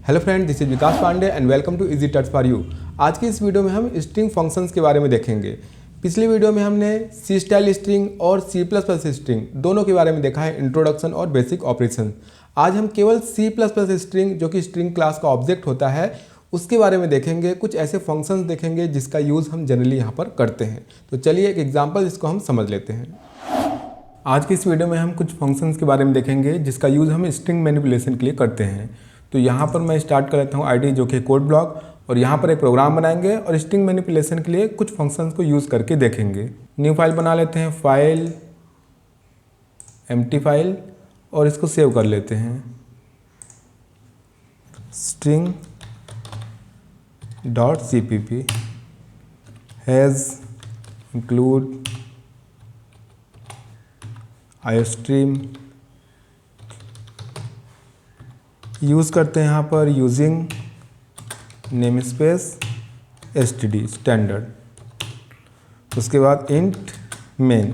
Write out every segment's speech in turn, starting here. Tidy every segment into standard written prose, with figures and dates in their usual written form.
Hello friend, this is Vikas Pandey and welcome to easy touch for you. आज की इस video में हम स्ट्रिंग फंक्शंस के बारे में देखेंगे। पिछली वीडियो में हमने सी स्टाइल स्ट्रिंग और C++ स्ट्रिंग दोनों के बारे में देखा है, इंट्रोडक्शन और बेसिक ऑपरेशन। आज हम केवल C++ स्ट्रिंग जो कि स्ट्रिंग क्लास का ऑब्जेक्ट होता है उसके बारे में देखेंगे। कुछ ऐसे फंक्शंस देखेंगे जिसका यूज़ हम जनरली यहाँ पर करते हैं। तो चलिए एक एग्जाम्पल जिसको हम समझ लेते हैं। आज की इस वीडियो में हम कुछ फंक्शंस के बारे में देखेंगे जिसका यूज़ हम स्ट्रिंग मैनिपुलेशन के लिए करते हैं। तो यहाँ पर मैं स्टार्ट कर लेता हूँ आईडी जो कि कोड ब्लॉक, और यहाँ पर एक प्रोग्राम बनाएंगे और स्ट्रिंग मैनिपुलेशन के लिए कुछ फंक्शंस को यूज़ करके देखेंगे। न्यू फाइल बना लेते हैं, फाइल एम्प्टी फाइल, और इसको सेव कर लेते हैं। String dot cpp has include iostream use करते हैं यहाँ पर using name space std standard. उसके बाद इंट मेन।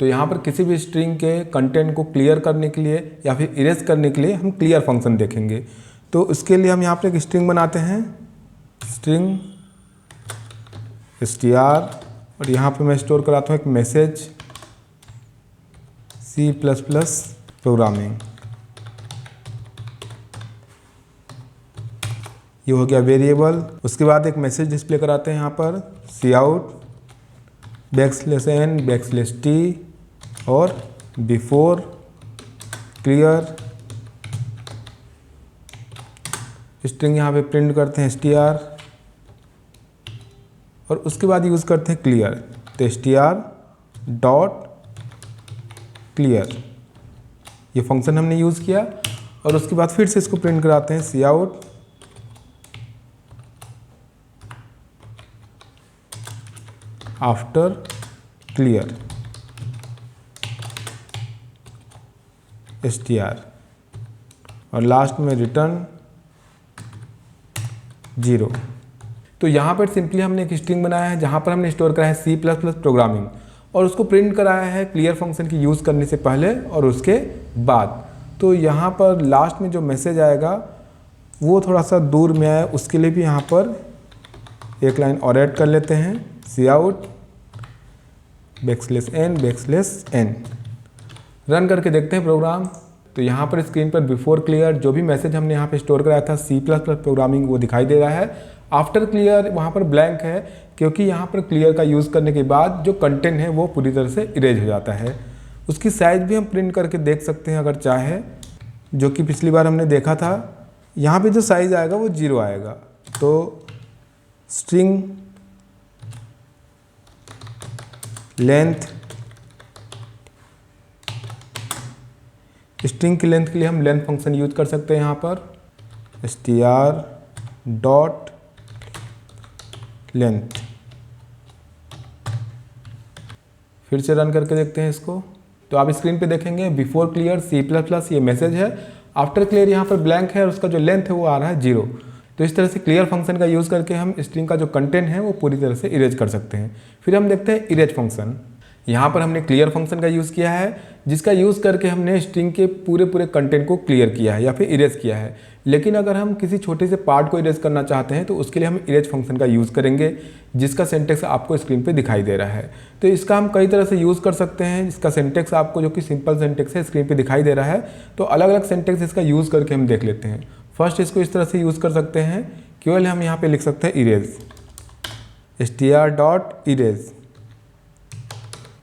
तो यहाँ पर किसी भी स्ट्रिंग के कंटेंट को क्लियर करने के लिए या फिर इरेज करने के लिए हम क्लियर फंक्शन देखेंगे। तो उसके लिए हम यहाँ पर एक स्ट्रिंग बनाते हैं, स्ट्रिंग str, और यहाँ पे मैं स्टोर कराता हूँ एक मैसेज C++ प्रोग्रामिंग। ये हो गया वेरिएबल। उसके बाद एक मैसेज डिस्प्ले कराते हैं यहाँ पर cout \n\t और बिफोर क्लियर स्ट्रिंग यहाँ पे प्रिंट करते हैं str, और उसके बाद यूज़ करते हैं क्लियर। तो str डॉट क्लियर ये फंक्शन हमने यूज़ किया, और उसके बाद फिर से इसको प्रिंट कराते हैं cout आफ्टर क्लियर str, और लास्ट में रिटर्न 0। तो यहाँ पर सिंपली हमने एक स्ट्रिंग बनाया है जहाँ पर हमने स्टोर करा है C++ प्रोग्रामिंग, और उसको प्रिंट कराया है क्लियर फंक्शन की यूज़ करने से पहले और उसके बाद। तो यहाँ पर लास्ट में जो मैसेज आएगा वो थोड़ा सा दूर में आए, उसके लिए भी यहाँ पर एक लाइन और ऐड कर लेते हैं, cout \n\n। रन करके देखते हैं प्रोग्राम। तो यहाँ पर स्क्रीन पर बिफोर क्लियर जो भी मैसेज हमने यहाँ पे स्टोर कराया था C++ प्रोग्रामिंग वो दिखाई दे रहा है। आफ्टर क्लियर वहाँ पर ब्लैंक है, क्योंकि यहाँ पर क्लियर का यूज़ करने के बाद जो कंटेंट है वो पूरी तरह से इरेज हो जाता है। उसकी साइज़ भी हम प्रिंट करके देख सकते हैं अगर चाहे, जो कि पिछली बार हमने देखा था। यहाँ पे जो साइज़ आएगा वो 0 आएगा। तो स्ट्रिंग लेंथ, स्ट्रिंग की लेंथ के लिए हम लेंथ फंक्शन यूज कर सकते हैं यहाँ पर str डॉट लेंथ। फिर से रन करके देखते हैं इसको। तो आप स्क्रीन पे देखेंगे बिफोर क्लियर C++ ये मैसेज है, आफ्टर क्लियर यहाँ पर ब्लैंक है, और उसका जो लेंथ है वो आ रहा है 0। तो इस तरह से क्लियर फंक्शन का यूज़ करके हम स्ट्रिंग का जो कंटेंट है वो पूरी तरह से इरेज कर सकते हैं। फिर हम देखते हैं इरेज फंक्शन। यहाँ पर हमने क्लियर फंक्शन का यूज़ किया है, जिसका यूज़ करके हमने स्ट्रिंग के पूरे कंटेंट को क्लियर किया है या फिर इरेज किया है। लेकिन अगर हम किसी छोटे से पार्ट को इरेज करना चाहते हैं तो उसके लिए हम इरेज फंक्शन का यूज़ करेंगे, जिसका सिंटेक्स आपको स्क्रीन पे दिखाई दे रहा है। तो इसका हम कई तरह से यूज़ कर सकते हैं। इसका सिंटेक्स आपको जो कि सिंपल सिंटेक्स है स्क्रीन पर दिखाई दे रहा है। तो अलग अलग सिंटेक्स इसका यूज़ करके हम देख लेते हैं। फर्स्ट इसको इस तरह से यूज़ कर सकते हैं, केवल हम यहाँ पर लिख सकते हैं इरेज, str डॉट इरेज।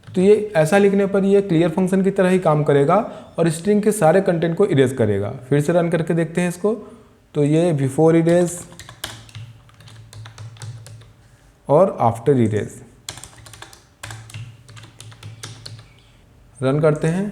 तो ये ऐसा लिखने पर ये क्लियर फंक्शन की तरह ही काम करेगा और स्ट्रिंग के सारे कंटेंट को इरेज करेगा। फिर से रन करके देखते हैं इसको। तो ये बिफोर इरेज और आफ्टर इरेज। रन करते हैं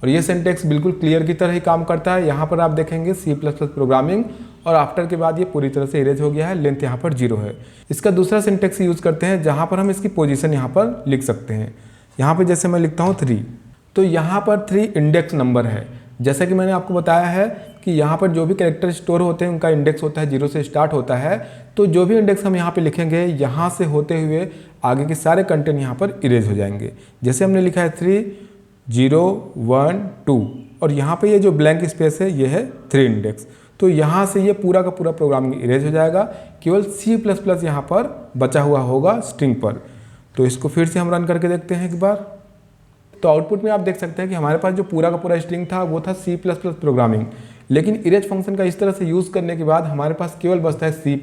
और ये सिंटेक्स बिल्कुल क्लियर की तरह ही काम करता है। यहाँ पर आप देखेंगे C++ प्रोग्रामिंग, और आफ्टर के बाद ये पूरी तरह से इरेज हो गया है, लेंथ यहाँ पर 0 है। इसका दूसरा सिंटेक्स यूज़ करते हैं जहाँ पर हम इसकी पोजीशन यहाँ पर लिख सकते हैं। यहाँ पे जैसे मैं लिखता हूँ 3, तो यहाँ पर 3 इंडेक्स नंबर है। जैसा कि मैंने आपको बताया है कि यहाँ पर जो भी कैरेक्टर स्टोर होते हैं उनका इंडेक्स होता है 0 से स्टार्ट होता है। तो जो भी इंडेक्स हम यहाँ पे लिखेंगे यहाँ से होते हुए आगे के सारे कंटेंट यहाँ पर इरेज हो जाएंगे। जैसे हमने लिखा है 3 0 1 2, और यहाँ पे ये जो ब्लैंक स्पेस है ये है 3 इंडेक्स। तो यहाँ से ये पूरा का पूरा प्रोग्रामिंग इरेज हो जाएगा, केवल C++ यहाँ पर बचा हुआ होगा स्ट्रिंग पर। तो इसको फिर से हम रन करके देखते हैं एक बार। तो आउटपुट में आप देख सकते हैं कि हमारे पास जो पूरा का पूरा स्ट्रिंग था वो था C++ प्रोग्रामिंग, लेकिन इरेज फंक्शन का इस तरह से यूज़ करने के बाद हमारे पास केवल बचता है C++।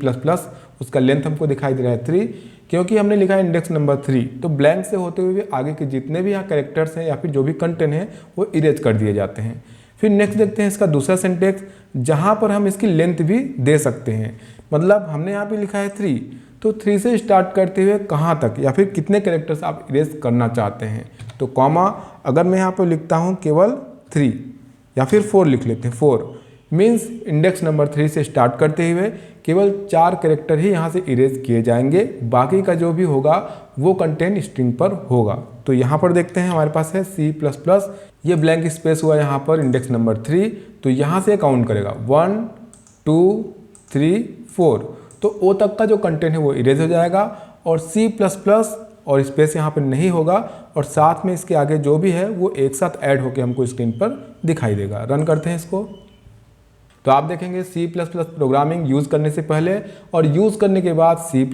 उसका लेंथ हमको दिखाई दे रहा है 3, क्योंकि हमने लिखा है इंडेक्स नंबर 3। तो ब्लैंक से होते हुए आगे के जितने भी यहाँ कैरेक्टर्स हैं या फिर जो भी कंटेंट है वो इरेज कर दिए जाते हैं। फिर नेक्स्ट देखते हैं इसका दूसरा सिंटेक्स, जहाँ पर हम इसकी लेंथ भी दे सकते हैं। मतलब हमने यहाँ पे लिखा है 3, तो 3 से स्टार्ट करते हुए कहाँ तक या फिर कितने कैरेक्टर्स आप इरेज करना चाहते हैं। तो कॉमा अगर मैं यहाँ पर लिखता हूँ केवल 3 या फिर 4 लिख लेते हैं, 4 मीन्स इंडेक्स नंबर 3 से स्टार्ट करते हुए केवल 4 कैरेक्टर ही यहाँ से इरेज किए जाएंगे, बाकी का जो भी होगा वो कंटेंट स्ट्रिंग पर होगा। तो यहाँ पर देखते हैं हमारे पास है C++, ये ब्लैंक स्पेस हुआ यहाँ पर इंडेक्स नंबर 3, तो यहाँ से काउंट करेगा 1 2 3 4, तो O तक का जो कंटेंट है वो इरेज हो जाएगा और C++ और स्पेस यहाँ पर नहीं होगा, और साथ में इसके आगे जो भी है वो एक साथ ऐड होकर हमको स्क्रीन पर दिखाई देगा। रन करते हैं इसको। तो आप देखेंगे C++ प्रोग्रामिंग यूज़ करने से पहले और यूज़ करने के बाद C++,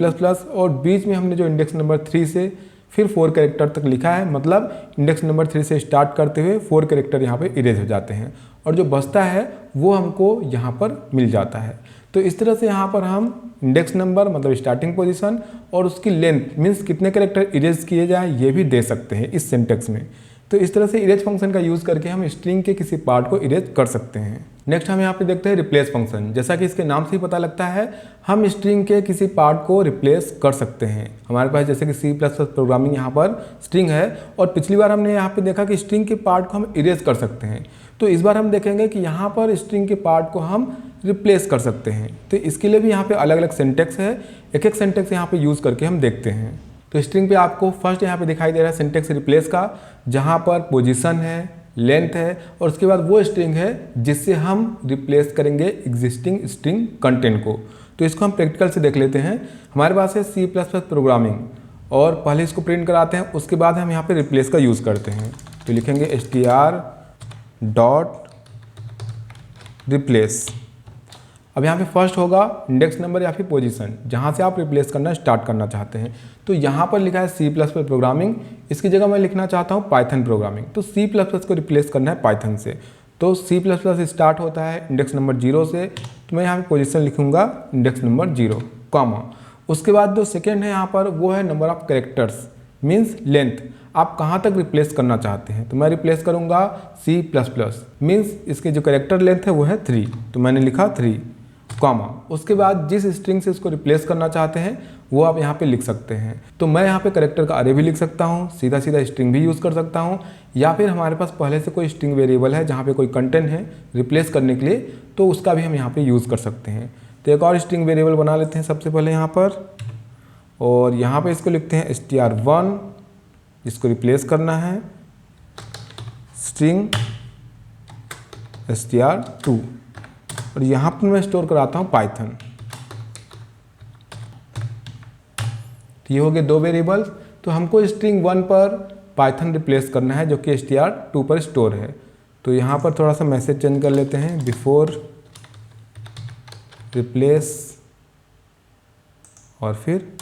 और बीच में हमने जो इंडेक्स नंबर 3 से फिर 4 कैरेक्टर तक लिखा है, मतलब इंडेक्स नंबर 3 से स्टार्ट करते हुए 4 कैरेक्टर यहाँ पे इरेज हो जाते हैं और जो बचता है वो हमको यहाँ पर मिल जाता है। तो इस तरह से यहाँ पर हम इंडेक्स नंबर मतलब स्टार्टिंग पोजीशन और उसकी लेंथ मीन्स कितने कैरेक्टर इरेज किए जाए ये भी दे सकते हैं इस सिंटेक्स में। तो इस तरह से इरेज फंक्शन का यूज़ करके हम स्ट्रिंग के किसी पार्ट को इरेज कर सकते हैं। नेक्स्ट हम यहाँ पे देखते हैं रिप्लेस फंक्शन। जैसा कि इसके नाम से ही पता लगता है, हम स्ट्रिंग के किसी पार्ट को रिप्लेस कर सकते हैं। हमारे पास जैसे कि C++ प्रोग्रामिंग यहाँ पर स्ट्रिंग है और पिछली बार हमने यहाँ पे देखा कि स्ट्रिंग के पार्ट को हम इरेज कर सकते हैं। तो इस बार हम देखेंगे कि यहाँ पर स्ट्रिंग के पार्ट को हम रिप्लेस कर सकते हैं। तो इसके लिए भी यहाँ पे अलग अलग सिंटेक्स है, एक एक सिंटेक्स यहाँ पे यूज़ करके हम देखते हैं। तो स्ट्रिंग पे आपको फर्स्ट यहाँ पे दिखाई दे रहा है सिंटेक्स रिप्लेस का, जहाँ पर पोजीशन है, लेंथ है और उसके बाद वो स्ट्रिंग है जिससे हम रिप्लेस करेंगे एग्जिस्टिंग स्ट्रिंग कंटेंट को। तो इसको हम प्रैक्टिकल से देख लेते हैं। हमारे पास है C++ प्रोग्रामिंग और पहले इसको प्रिंट कराते हैं, उसके बाद हम यहाँ पे रिप्लेस का यूज़ करते हैं। तो लिखेंगे str.replace। अब यहाँ पे फर्स्ट होगा इंडेक्स नंबर या फिर पोजीशन जहाँ से आप रिप्लेस करना स्टार्ट करना चाहते हैं। तो यहाँ पर लिखा है C++ प्रोग्रामिंग, इसकी जगह मैं लिखना चाहता हूँ पाइथन प्रोग्रामिंग। तो C++ को रिप्लेस करना है पाइथन से। तो C++ स्टार्ट होता है इंडेक्स नंबर 0 से, तो मैं यहाँ पे पोजीशन लिखूँगा इंडेक्स नंबर 0, कॉमा। उसके बाद जो सेकेंड है यहाँ पर वो है number of characters means length, आप कहाँ तक रिप्लेस करना चाहते हैं। तो मैं रिप्लेस करूँगा C++ मीन्स इसके जो कैरेक्टर लेंथ है वो है 3, तो मैंने लिखा 3, कॉमा। उसके बाद जिस स्ट्रिंग से इसको रिप्लेस करना चाहते हैं वो आप यहाँ पे लिख सकते हैं। तो मैं यहाँ पे कैरेक्टर का अरे भी लिख सकता हूँ, सीधा सीधा स्ट्रिंग भी यूज़ कर सकता हूँ, या फिर हमारे पास पहले से कोई स्ट्रिंग वेरिएबल है जहाँ पे कोई कंटेंट है रिप्लेस करने के लिए, तो उसका भी हम यहाँ पे यूज़ कर सकते हैं। तो एक और स्ट्रिंग वेरिएबल बना लेते हैं सबसे पहले यहाँ पर, और यहाँ पर इसको लिखते हैं str1 जिसको रिप्लेस करना है स्ट्रिंग str2, और यहाँ पर मैं स्टोर कराता हूँ पाइथन। तो ये हो गए 2 वेरिएबल्स। तो हमको स्ट्रिंग 1 पर पाइथन रिप्लेस करना है जो कि str2 पर स्टोर है। तो यहाँ पर थोड़ा सा मैसेज चेंज कर लेते हैं, बिफोर रिप्लेस और फिर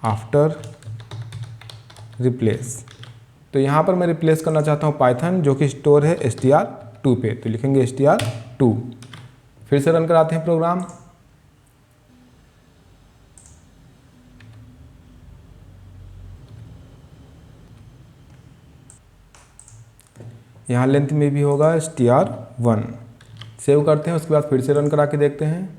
आफ्टर रिप्लेस। तो यहाँ पर मैं रिप्लेस करना चाहता हूँ पाइथन जो कि स्टोर है str2 पे, तो लिखेंगे str2। फिर से रन कराते हैं प्रोग्राम। यहाँ लेंथ में भी होगा str1। सेव करते हैं, उसके बाद फिर से रन करा के देखते हैं।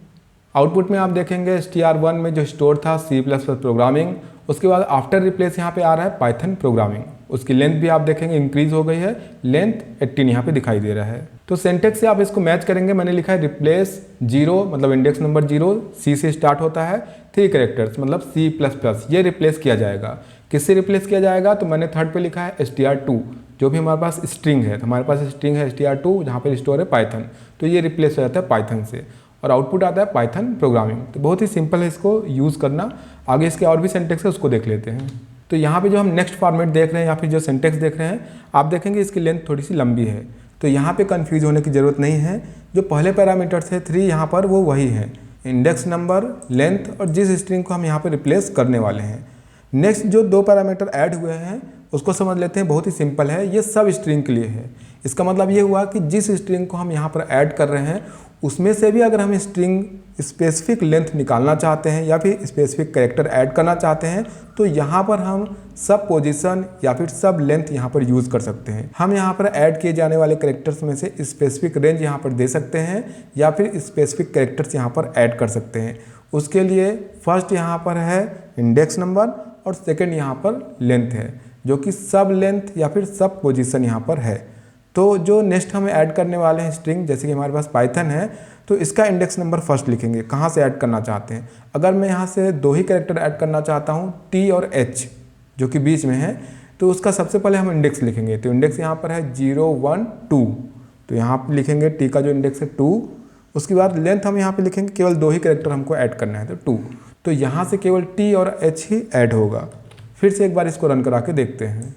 आउटपुट में आप देखेंगे str1 में जो स्टोर था C++ प्रोग्रामिंग, उसके बाद आफ्टर रिप्लेस यहाँ पे आ रहा है पाइथन प्रोग्रामिंग। उसकी लेंथ भी आप देखेंगे इंक्रीज हो गई है, लेंथ 18 यहाँ पे दिखाई दे रहा है। तो सिंटेक्स से आप इसको मैच करेंगे। मैंने लिखा है रिप्लेस 0 मतलब इंडेक्स नंबर 0, C से स्टार्ट होता है, 3 कैरेक्टर्स मतलब C++, ये रिप्लेस किया जाएगा। किससे रिप्लेस किया जाएगा, तो मैंने थर्ड पे लिखा है str2 जो भी हमारे पास स्ट्रिंग है। तो हमारे पास स्ट्रिंग है str2 जहाँ पर स्टोर है पाइथन, तो ये रिप्लेस हो जाता है पाइथन से और आउटपुट आता है पाइथन प्रोग्रामिंग। तो बहुत ही सिंपल है इसको यूज़ करना। आगे इसके और भी सिंटेक्स है उसको देख लेते हैं। तो यहाँ पे जो हम नेक्स्ट फॉर्मेट देख रहे हैं या फिर जो सिंटेक्स देख रहे हैं, आप देखेंगे इसकी लेंथ थोड़ी सी लंबी है। तो यहाँ पे कंफ्यूज होने की ज़रूरत नहीं है। जो पहले पैरामीटर्स है 3 यहाँ पर वो वही है, इंडेक्स नंबर, लेंथ और जिस स्ट्रिंग को हम यहाँ पर रिप्लेस करने वाले हैं। नेक्स्ट जो 2 पैरामीटर ऐड हुए हैं उसको समझ लेते हैं। बहुत ही सिंपल है, ये सब स्ट्रिंग के लिए है। इसका मतलब ये हुआ कि जिस स्ट्रिंग को हम यहाँ पर ऐड कर रहे हैं उसमें से भी अगर हम स्ट्रिंग स्पेसिफिक लेंथ निकालना चाहते हैं या फिर स्पेसिफिक कैरेक्टर ऐड करना चाहते हैं तो यहाँ पर हम सब पोजीशन या फिर सब लेंथ यहाँ पर यूज़ कर सकते हैं। हम यहाँ पर ऐड किए जाने वाले कैरेक्टर्स में से स्पेसिफिक रेंज यहाँ पर दे सकते हैं या फिर स्पेसिफिक कैरेक्टर्स यहाँ पर ऐड कर सकते हैं। उसके लिए फर्स्ट यहाँ पर है इंडेक्स नंबर और सेकेंड यहाँ पर लेंथ है, जो कि सब लेंथ या फिर सब पोजीशन यहाँ पर है। तो जो नेक्स्ट हमें ऐड करने वाले हैं स्ट्रिंग, जैसे कि हमारे पास पाइथन है तो इसका इंडेक्स नंबर फर्स्ट लिखेंगे, कहाँ से ऐड करना चाहते हैं। अगर मैं यहाँ से 2 ही कैरेक्टर ऐड करना चाहता हूँ, टी और एच जो कि बीच में है, तो उसका सबसे पहले हम इंडेक्स लिखेंगे। तो इंडेक्स यहाँ पर है 0 1 2, तो यहाँ पर लिखेंगे टी का जो इंडेक्स है 2। उसके बाद लेंथ हम यहाँ पर लिखेंगे, केवल 2 ही कैरेक्टर हमको ऐड करना है तो 2। तो यहाँ से केवल टी और एच ही ऐड होगा। फिर से एक बार इसको रन करा के देखते हैं।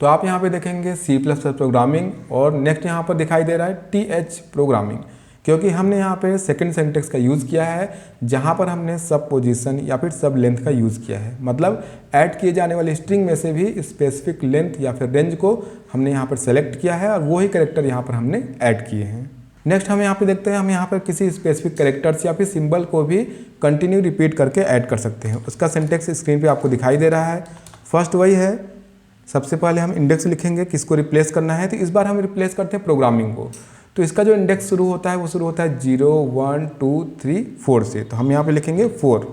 तो आप यहाँ पे देखेंगे C++ प्रोग्रामिंग और नेक्स्ट यहाँ पर दिखाई दे रहा है TH प्रोग्रामिंग, क्योंकि हमने यहाँ पे सेकंड सिंटेक्स का यूज़ किया है जहाँ पर हमने सब पोजीशन या फिर सब लेंथ का यूज़ किया है। मतलब ऐड किए जाने वाले स्ट्रिंग में से भी स्पेसिफिक लेंथ या फिर रेंज को हमने यहाँ पर सेलेक्ट किया है और वही कैरेक्टर यहाँ पर हमने ऐड किए हैं। नेक्स्ट हम यहाँ पे देखते हैं, हम यहाँ पर किसी स्पेसिफिक कैरेक्टर्स या फिर सिंबल को भी कंटिन्यू रिपीट करके ऐड कर सकते हैं। उसका सिंटेक्स स्क्रीन पे आपको दिखाई दे रहा है। फर्स्ट वही है, सबसे पहले हम इंडेक्स लिखेंगे, किसको रिप्लेस करना है। तो इस बार हम रिप्लेस करते हैं प्रोग्रामिंग को। तो इसका जो इंडेक्स शुरू होता है वो शुरू होता है 0 1 2 3 4 से। तो हम यहाँ पे लिखेंगे 4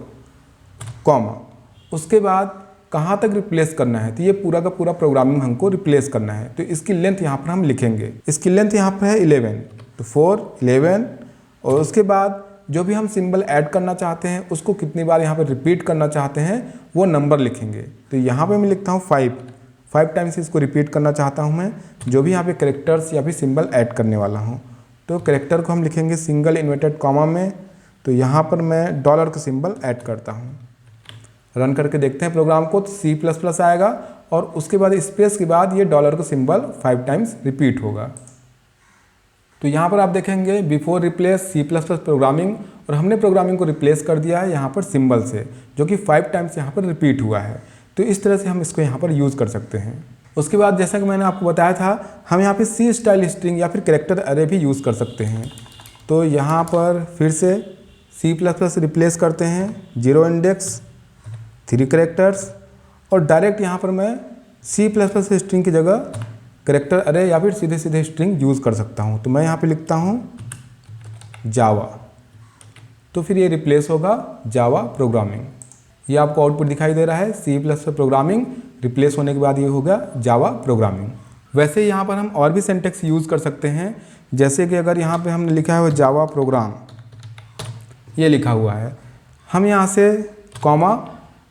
कॉमा। उसके बाद कहाँ तक रिप्लेस करना है, तो ये पूरा का पूरा प्रोग्रामिंग हमको रिप्लेस करना है। तो इसकी लेंथ यहाँ पर हम लिखेंगे, इसकी लेंथ यहाँ पर है 11, तो 4 11। और उसके बाद जो भी हम सिंबल ऐड करना चाहते हैं उसको कितनी बार यहाँ पर रिपीट करना चाहते हैं वो नंबर लिखेंगे। तो यहाँ पे मैं लिखता हूँ 5 टाइम्स इसको रिपीट करना चाहता हूँ मैं, जो भी यहाँ पे कैरेक्टर्स या फिर सिंबल ऐड करने वाला हूँ। तो कैरेक्टर को हम लिखेंगे सिंगल इन्वर्टेड कॉमा में। तो यहाँ पर मैं डॉलर का सिंबल ऐड करता हूँ। रन करके देखते हैं प्रोग्राम को, तो C++ आएगा और उसके बाद स्पेस के बाद ये डॉलर का सिंबल 5 टाइम्स रिपीट होगा। तो यहाँ पर आप देखेंगे बिफोर रिप्लेस C++ प्रोग्रामिंग, और हमने प्रोग्रामिंग को रिप्लेस कर दिया है यहाँ पर सिंबल से, जो कि 5 टाइम्स यहाँ पर रिपीट हुआ है। तो इस तरह से हम इसको यहाँ पर यूज़ कर सकते हैं। उसके बाद जैसा कि मैंने आपको बताया था, हम यहाँ पे C स्टाइल स्ट्रिंग या फिर कैरेक्टर अरे भी यूज़ कर सकते हैं। तो यहाँ पर फिर से C++ रिप्लेस करते हैं 0 इंडेक्स 3 कैरेक्टर्स, और डायरेक्ट यहाँ पर मैं C++ स्ट्रिंग की जगह कैरेक्टर अरे या फिर सीधे सीधे स्ट्रिंग यूज़ कर सकता हूँ। तो मैं यहाँ पे लिखता हूँ जावा, तो फिर ये रिप्लेस होगा जावा प्रोग्रामिंग। ये आपको आउटपुट दिखाई दे रहा है, C++ प्रोग्रामिंग रिप्लेस होने के बाद ये होगा जावा प्रोग्रामिंग। वैसे यहाँ पर हम और भी सिंटेक्स यूज़ कर सकते हैं, जैसे कि अगर यहाँ पे हमने लिखा है जावा प्रोग्राम, ये लिखा हुआ है, हम यहाँ से कॉमा,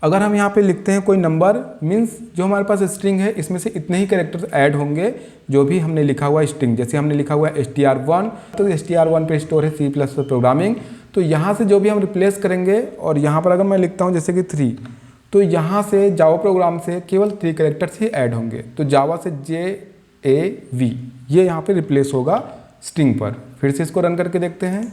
अगर हम यहाँ पे लिखते हैं कोई नंबर, मीन्स जो हमारे पास स्ट्रिंग है इसमें से इतने ही कैरेक्टर्स ऐड होंगे जो भी हमने लिखा हुआ स्ट्रिंग। जैसे हमने लिखा हुआ है str1, तो str1 पे स्टोर है C++ प्रोग्रामिंग। तो यहाँ से जो भी हम रिप्लेस करेंगे, और यहाँ पर अगर मैं लिखता हूँ जैसे कि 3, तो यहाँ से जावा प्रोग्राम से केवल 3 कैरेक्टर्स ही ऐड होंगे। तो जावा से JAV ये यहाँ पे रिप्लेस होगा स्ट्रिंग पर। फिर से इसको रन करके देखते हैं,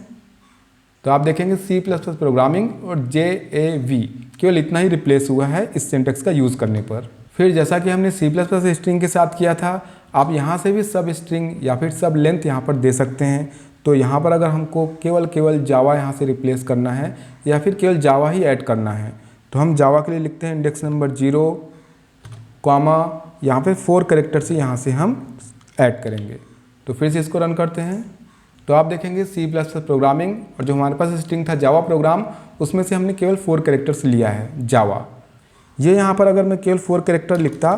तो आप देखेंगे C++ प्रोग्रामिंग और JAV केवल इतना ही रिप्लेस हुआ है इस सिंटेक्स का यूज़ करने पर। फिर जैसा कि हमने C++ स्ट्रिंग के साथ किया था, आप यहाँ से भी सब स्ट्रिंग या फिर सब लेंथ यहाँ पर दे सकते हैं। तो यहाँ पर अगर हमको केवल जावा यहाँ से रिप्लेस करना है या फिर केवल जावा ही ऐड करना है, तो हम जावा के लिए लिखते हैं इंडेक्स नंबर 0 कॉमा, यहाँ पे 4 कैरेक्टर से यहाँ से हम ऐड करेंगे। तो फिर से इसको रन करते हैं, तो आप देखेंगे C++ प्रोग्रामिंग और जो हमारे पास स्ट्रिंग था जावा प्रोग्राम, उसमें से हमने केवल 4 कैरेक्टर्स लिया है जावा। ये यहाँ पर अगर मैं केवल 4 कैरेक्टर लिखता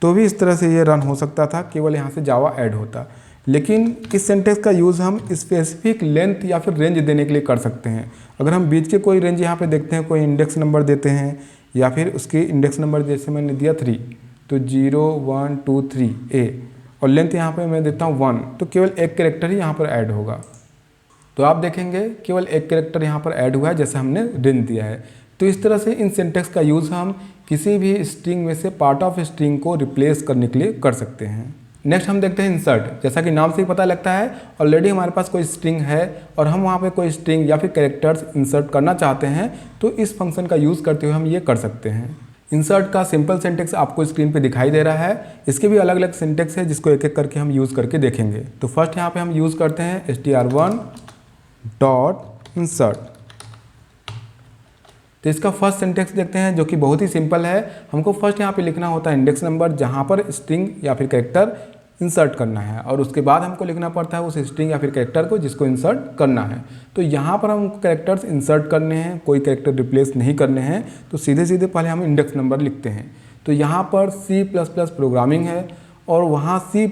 तो भी इस तरह से ये रन हो सकता था, केवल यहाँ से जावा ऐड होता। लेकिन इस सेंटेक्स का यूज़ हम स्पेसिफिक लेंथ या फिर रेंज देने के लिए कर सकते हैं। अगर हम बीच के कोई रेंज यहाँ पे देखते हैं, कोई इंडेक्स नंबर देते हैं या फिर उसके इंडेक्स नंबर जैसे मैंने दिया 3, तो 0 1 2 3 A, और लेंथ यहाँ पे मैं देता हूँ 1, तो केवल एक कैरेक्टर ही यहाँ पर ऐड होगा। तो आप देखेंगे केवल एक कैरेक्टर यहाँ पर ऐड हुआ है जैसे हमने रेंज दिया है। तो इस तरह से इन सिंटेक्स का यूज़ हम किसी भी स्ट्रिंग में से पार्ट ऑफ स्ट्रिंग को रिप्लेस करने के लिए कर सकते हैं। नेक्स्ट हम देखते हैं इंसर्ट। जैसा कि नाम से ही पता लगता है, ऑलरेडी हमारे पास कोई स्ट्रिंग है और हम वहाँ पे कोई स्ट्रिंग या फिर कैरेक्टर्स इंसर्ट करना चाहते हैं, तो इस फंक्शन का यूज़ करते हुए हम ये कर सकते हैं। इंसर्ट का सिंपल सिंटेक्स आपको स्क्रीन पे दिखाई दे रहा है। इसके भी अलग अलग सिंटेक्स है जिसको एक एक करके हम यूज़ करके देखेंगे। तो फर्स्ट यहाँ पे हम यूज़ करते हैं str1.insert। तो इसका फर्स्ट सिंटेक्स देखते हैं जो कि बहुत ही सिंपल है। हमको फर्स्ट यहाँ पे लिखना होता है इंडेक्स नंबर जहाँ पर स्ट्रिंग या फिर कैरेक्टर इंसर्ट करना है, और उसके बाद हमको लिखना पड़ता है उस स्ट्रिंग या फिर कैरेक्टर को जिसको इंसर्ट करना है। तो यहाँ पर हमको कैरेक्टर्स इंसर्ट करने हैं, कोई कैरेक्टर रिप्लेस नहीं करने हैं, तो सीधे सीधे पहले हम इंडेक्स नंबर लिखते हैं। तो यहाँ पर C++ प्रोग्रामिंग है और वहाँ C++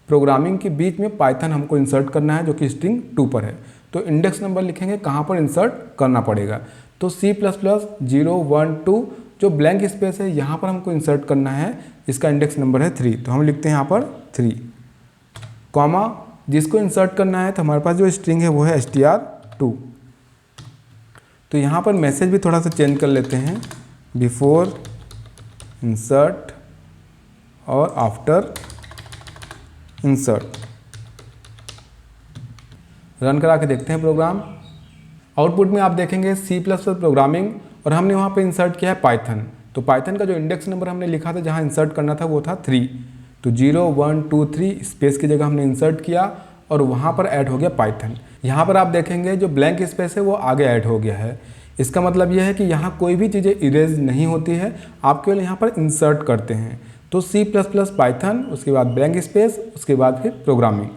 प्रोग्रामिंग के बीच में पाइथन हमको इंसर्ट करना है जो कि स्ट्रिंग 2 पर है। तो इंडेक्स नंबर लिखेंगे कहाँ पर इंसर्ट करना पड़ेगा, तो C++ 0 1 2 जो ब्लैंक स्पेस है यहाँ पर हमको इंसर्ट करना है, इसका इंडेक्स नंबर है 3, तो हम लिखते हैं यहाँ पर 3, कॉमा जिसको इंसर्ट करना है तो हमारे पास जो स्ट्रिंग है वो है str2। तो यहाँ पर मैसेज भी थोड़ा सा चेंज कर लेते हैं, बिफोर इंसर्ट और आफ्टर इंसर्ट। रन करा के देखते हैं प्रोग्राम। आउटपुट में आप देखेंगे C++ प्रोग्रामिंग और हमने वहाँ पे इंसर्ट किया है पाइथन। तो पाइथन का जो इंडेक्स नंबर हमने लिखा था जहाँ इंसर्ट करना था वो था 3, तो 0 1 2 3 स्पेस की जगह हमने इंसर्ट किया और वहाँ पर ऐड हो गया पाइथन। यहाँ पर आप देखेंगे जो ब्लैंक स्पेस है वो आगे ऐड हो गया है। इसका मतलब यह है कि यहाँ कोई भी चीज़ें इरेज नहीं होती है, आप केवल यहाँ पर इंसर्ट करते हैं। तो C++ पाइथन, उसके बाद ब्लैंक स्पेस, उसके बाद फिर प्रोग्रामिंग।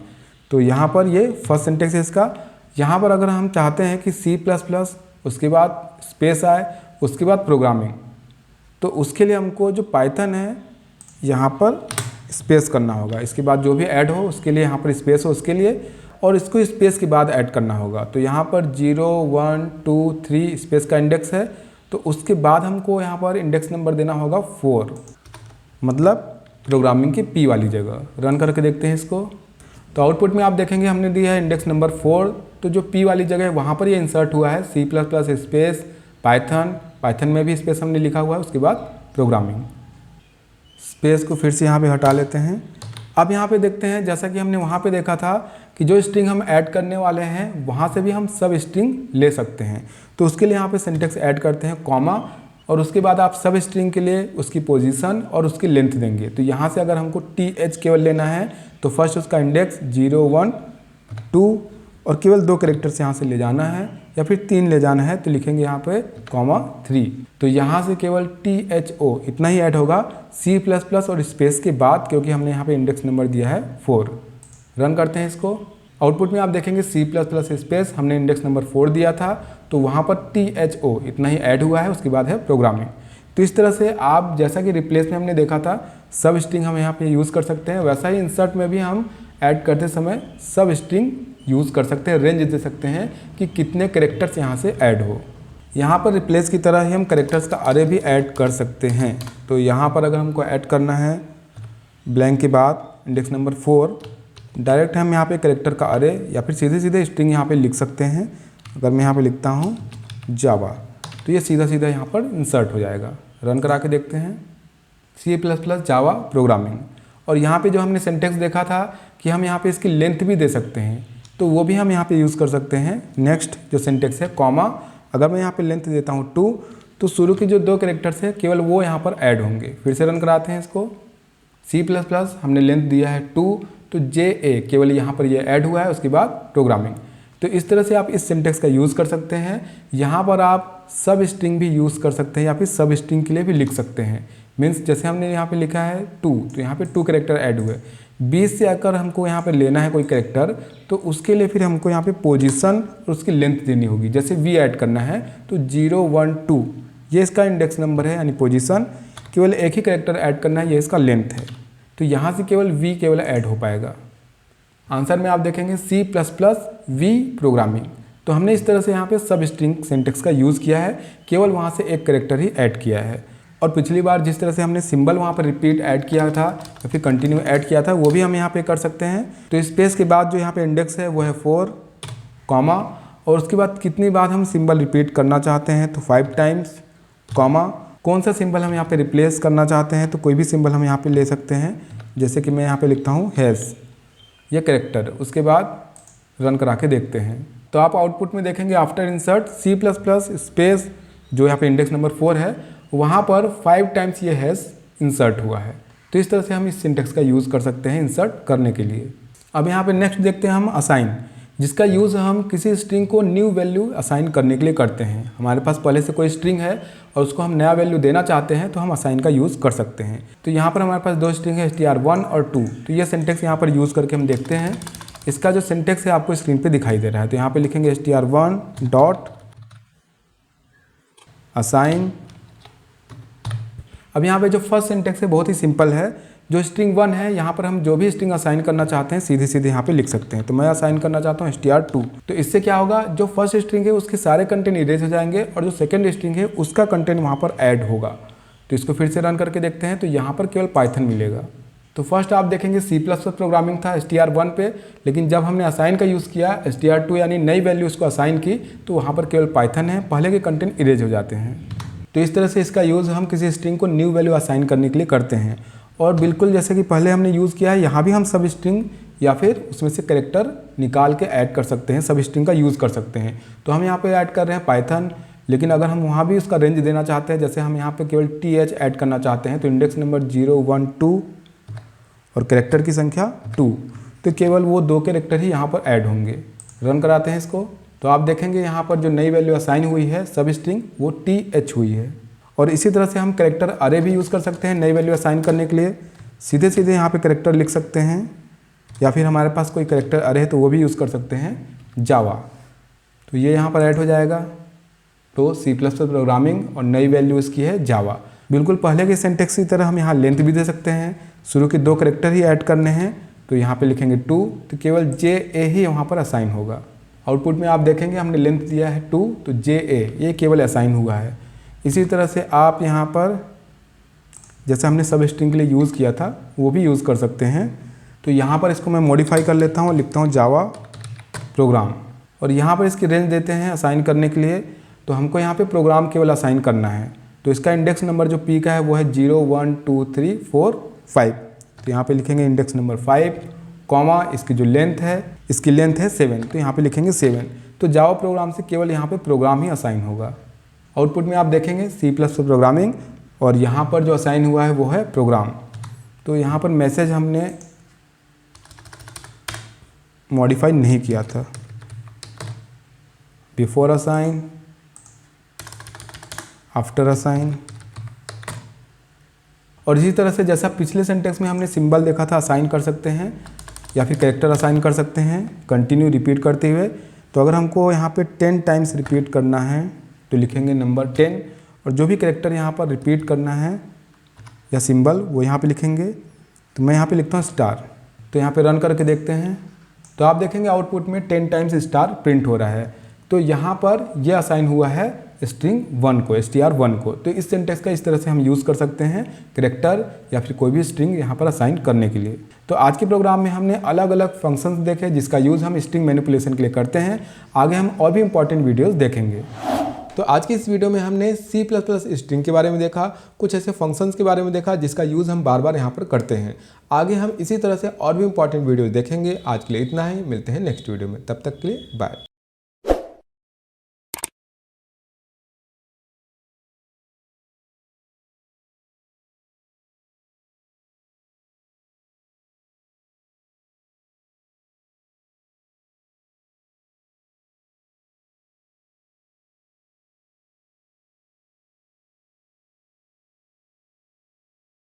तो यहाँ पर ये फर्स्ट सिंटेक्स है इसका। यहाँ पर अगर हम चाहते हैं कि C++ उसके बाद स्पेस आए, उसके बाद प्रोग्रामिंग, तो उसके लिए हमको जो पाइथन है यहाँ पर स्पेस करना होगा। इसके बाद जो भी ऐड हो उसके लिए यहाँ पर स्पेस हो उसके लिए, और इसको स्पेस के बाद ऐड करना होगा। तो यहाँ पर 0 1 2 3 स्पेस का इंडेक्स है, तो उसके बाद हमको यहाँ पर इंडेक्स नंबर देना होगा 4, मतलब प्रोग्रामिंग की P वाली जगह। रन करके देखते हैं इसको। तो आउटपुट में आप देखेंगे हमने दिया है इंडेक्स नंबर 4, तो जो P वाली जगह है वहाँ पर ये इंसर्ट हुआ है C++ स्पेस पाइथन में भी स्पेस हमने लिखा हुआ है, उसके बाद प्रोग्रामिंग। स्पेस को फिर से यहाँ पे हटा लेते हैं। अब यहाँ पे देखते हैं जैसा कि हमने वहाँ पे देखा था कि जो स्ट्रिंग हम ऐड करने वाले हैं वहाँ से भी हम सब स्ट्रिंग ले सकते हैं। तो उसके लिए यहाँ पे सिंटेक्स ऐड करते हैं कॉमा, और उसके बाद आप सब स्ट्रिंग के लिए उसकी पोजीशन और उसकी लेंथ देंगे। तो यहाँ से अगर हमको TH केवल लेना है तो फर्स्ट उसका इंडेक्स 0 1 2 और केवल 2 कैरेक्टर्स यहाँ से ले जाना है, या फिर 3 ले जाना है तो लिखेंगे यहाँ पे कॉमा 3। तो यहाँ से केवल THO इतना ही ऐड होगा C++ और स्पेस के बाद, क्योंकि हमने यहाँ पे इंडेक्स नंबर दिया है 4। रन करते हैं इसको। आउटपुट में आप देखेंगे C++ स्पेस हमने इंडेक्स नंबर 4 दिया था, तो वहाँ पर THO इतना ही ऐड हुआ है, उसके बाद है प्रोग्रामिंग। तो इस तरह से आप जैसा कि रिप्लेस में हमने देखा था सब स्ट्रिंग हम यहाँ पे यूज़ कर सकते हैं, वैसा ही इंसर्ट में भी हम ऐड करते समय सब स्ट्रिंग यूज़ कर सकते हैं, रेंज दे सकते हैं कि कितने कैरेक्टर्स यहाँ से ऐड हो। यहाँ पर रिप्लेस की तरह ही हम कैरेक्टर्स का अरे भी ऐड कर सकते हैं। तो यहाँ पर अगर हमको ऐड करना है ब्लैंक के बाद इंडेक्स नंबर 4, डायरेक्ट हम यहाँ पे कैरेक्टर का अरे या फिर सीधे सीधे स्ट्रिंग यहाँ पे लिख सकते हैं। अगर मैं यहाँ पे लिखता हूँ जावा, तो ये सीधा सीधा यहाँ पर इंसर्ट हो जाएगा। रन करा के देखते हैं। C++ जावा प्रोग्रामिंग, और यहाँ पे जो हमने सिंटेक्स देखा था कि हम यहाँ पे इसकी लेंथ भी दे सकते हैं, तो वो भी हम यहाँ पे यूज़ कर सकते हैं। नेक्स्ट जो सिंटेक्स है कॉमा, अगर मैं यहाँ पे लेंथ देता हूँ 2, तो शुरू की जो 2 कैरेक्टर्स है केवल वो यहाँ पर ऐड होंगे। फिर से रन कराते हैं इसको। C++ हमने लेंथ दिया है 2, तो JA केवल यहाँ पर ये ऐड हुआ है, उसके बाद प्रोग्रामिंग। तो इस तरह से आप इस सिंटेक्स का यूज़ कर सकते हैं। यहाँ पर आप सब स्ट्रिंग भी यूज़ कर सकते हैं या फिर सब स्ट्रिंग के लिए भी लिख सकते हैं। मीन्स जैसे हमने यहाँ पे लिखा है 2, तो यहाँ पे 2 कैरेक्टर ऐड हुए। 20 से अगर हमको यहाँ पे लेना है कोई कैरेक्टर, तो उसके लिए फिर हमको यहाँ पे पोजीशन और उसकी लेंथ देनी होगी। जैसे V ऐड करना है तो 0 1 2 ये इसका इंडेक्स नंबर है यानी पोजीशन, केवल एक ही कैरेक्टर ऐड करना है, ये इसका लेंथ है। तो यहाँ से केवल V केवल ऐड हो पाएगा। आंसर में आप देखेंगे C++ V प्रोग्रामिंग। तो हमने इस तरह से यहाँ पे सब स्ट्रिंग सिंटेक्स का यूज़ किया है, केवल वहाँ से एक कैरेक्टर ही ऐड किया है। और पिछली बार जिस तरह से हमने सिंबल वहाँ पर रिपीट ऐड किया था या फिर कंटिन्यू ऐड किया था, वो भी हम यहाँ पे कर सकते हैं। तो स्पेस के बाद जो यहाँ पे इंडेक्स है वो है 4, कॉमा, और उसके बाद कितनी बार हम सिंबल रिपीट करना चाहते हैं तो 5 टाइम्स, कॉमा, कौन सा सिंबल हम यहाँ पे रिप्लेस करना चाहते हैं, तो कोई भी सिंबल हम यहाँ पे ले सकते हैं। जैसे कि मैं यहाँ पे लिखता हूँ हैश, ये कैरेक्टर, उसके बाद रन करा के देखते हैं। तो आप आउटपुट में देखेंगे आफ्टर इंसर्ट C++ स्पेस जो यहाँ पे इंडेक्स नंबर 4 है वहाँ पर 5 टाइम्स ये हैश इंसर्ट हुआ है। तो इस तरह से हम इस सिंटेक्स का यूज़ कर सकते हैं इंसर्ट करने के लिए। अब यहाँ पे नेक्स्ट देखते हैं हम असाइन, जिसका यूज़ हम किसी स्ट्रिंग को न्यू वैल्यू असाइन करने के लिए करते हैं। हमारे पास पहले से कोई स्ट्रिंग है और उसको हम नया वैल्यू देना चाहते हैं तो हम असाइन का यूज़ कर सकते हैं। तो यहाँ पर हमारे पास दो स्ट्रिंग है str1 और 2। तो ये सिंटेक्स यहाँ पर यूज़ करके हम देखते हैं। इसका जो सिंटेक्स है आपको स्क्रीन पे दिखाई दे रहा है। तो यहाँ पे लिखेंगे str1 डॉट असाइन। अब यहाँ पे जो फर्स्ट सिंटेक्स है बहुत ही सिंपल है। जो स्ट्रिंग 1 है यहाँ पर हम जो भी स्ट्रिंग असाइन करना चाहते हैं सीधे सीधे यहाँ पे लिख सकते हैं। तो मैं असाइन करना चाहता हूँ str2। तो इससे क्या होगा, जो फर्स्ट स्ट्रिंग है उसके सारे कंटेंट इरेज हो जाएंगे और जो सेकंड स्ट्रिंग है उसका कंटेंट वहाँ पर ऐड होगा। तो इसको फिर से रन करके देखते हैं। तो यहाँ पर केवल पाइथन मिलेगा। तो फर्स्ट आप देखेंगे C++ प्रोग्रामिंग था str1 पे, लेकिन जब हमने असाइन का यूज़ किया str2 यानी नई वैल्यू उसको असाइन की तो वहाँ पर केवल पाइथन है, पहले के कंटेंट इरेज हो जाते हैं। तो इस तरह से इसका यूज़ हम किसी स्ट्रिंग को न्यू वैल्यू असाइन करने के लिए करते हैं। और बिल्कुल जैसे कि पहले हमने यूज़ किया है, यहाँ भी हम सब स्ट्रिंग या फिर उसमें से कैरेक्टर निकाल के ऐड कर सकते हैं, सब स्ट्रिंग का यूज़ कर सकते हैं। तो हम यहाँ पे ऐड कर रहे हैं पाइथन, लेकिन अगर हम वहाँ भी उसका रेंज देना चाहते हैं, जैसे हम यहाँ पे केवल th ऐड करना चाहते हैं, तो इंडेक्स नंबर 0, 1, 2 और कैरेक्टर की संख्या 2, तो केवल वो 2 कैरेक्टर ही यहाँ पर ऐड होंगे। रन कराते हैं इसको। तो आप देखेंगे यहाँ पर जो नई वैल्यू असाइन हुई है सब स्ट्रिंग वो th हुई है। और इसी तरह से हम कैरेक्टर अरे भी यूज़ कर सकते हैं नई वैल्यू असाइन करने के लिए। सीधे सीधे यहाँ पे कैरेक्टर लिख सकते हैं, या फिर हमारे पास कोई कैरेक्टर अरे है तो वो भी यूज़ कर सकते हैं जावा। तो ये यहाँ पर ऐड हो जाएगा। तो C++ प्रोग्रामिंग और नई वैल्यू इसकी है जावा। बिल्कुल पहले के सिंटेक्स की तरह हम यहाँ लेंथ भी दे सकते हैं। शुरू के 2 कैरेक्टर ही ऐड करने हैं, तो यहाँ पे लिखेंगे 2, तो केवल JA ही वहाँ पर असाइन होगा। आउटपुट में आप देखेंगे हमने लेंथ दिया है 2, तो JA ये केवल असाइन हुआ है। इसी तरह से आप यहाँ पर जैसे हमने सब स्ट्रिंग के लिए यूज़ किया था वो भी यूज़ कर सकते हैं। तो यहाँ पर इसको मैं मॉडिफाई कर लेता हूँ, लिखता हूँ जावा प्रोग्राम, और यहाँ पर इसकी रेंज देते हैं असाइन करने के लिए। तो हमको यहाँ पे प्रोग्राम केवल असाइन करना है। तो इसका इंडेक्स नंबर जो P का है वो है 0, 1, 2, 3, 4, 5। तो यहाँ पे लिखेंगे इंडेक्स नंबर 5, कॉमा इसकी जो लेंथ है, इसकी लेंथ है 7, तो यहाँ पे लिखेंगे 7। तो जावा प्रोग्राम से केवल यहाँ पे प्रोग्राम ही असाइन होगा। आउटपुट में आप देखेंगे C++ प्रोग्रामिंग, और यहाँ पर जो असाइन हुआ है वो है प्रोग्राम। तो यहाँ पर मैसेज हमने मॉडिफाई नहीं किया था। Before assign, after assign. और इसी तरह से जैसा पिछले सेंटेंस में हमने सिंबल देखा था असाइन कर सकते हैं या फिर कैरेक्टर असाइन कर सकते हैं कंटिन्यू रिपीट करते हुए। तो अगर हमको यहाँ पे 10 टाइम्स रिपीट करना है तो लिखेंगे नंबर 10, और जो भी कैरेक्टर यहाँ पर रिपीट करना है या सिंबल वो यहाँ पे लिखेंगे। तो मैं यहाँ पे लिखता हूँ स्टार। तो यहाँ पे रन करके देखते हैं। तो आप देखेंगे आउटपुट में 10 टाइम्स स्टार प्रिंट हो रहा है। तो यहाँ पर यह असाइन हुआ है स्ट्रिंग 1 को, str1 को। तो इस सिंटेक्स का इस तरह से हम यूज़ कर सकते हैं कैरेक्टर या फिर कोई भी स्ट्रिंग यहाँ पर असाइन करने के लिए। तो आज के प्रोग्राम में हमने अलग अलग फंक्शंस देखे जिसका यूज़ हम स्ट्रिंग मैनिपुलेशन के लिए करते हैं। आगे हम और भी इंपॉर्टेंट वीडियोज़ देखेंगे। तो आज की इस वीडियो में हमने C++ स्ट्रिंग के बारे में देखा, कुछ ऐसे फंक्शंस के बारे में देखा जिसका यूज़ हम बार बार यहाँ पर करते हैं। आगे हम इसी तरह से और भी इंपॉर्टेंट वीडियो देखेंगे। आज के लिए इतना ही, मिलते हैं नेक्स्ट वीडियो में, तब तक के लिए बाय।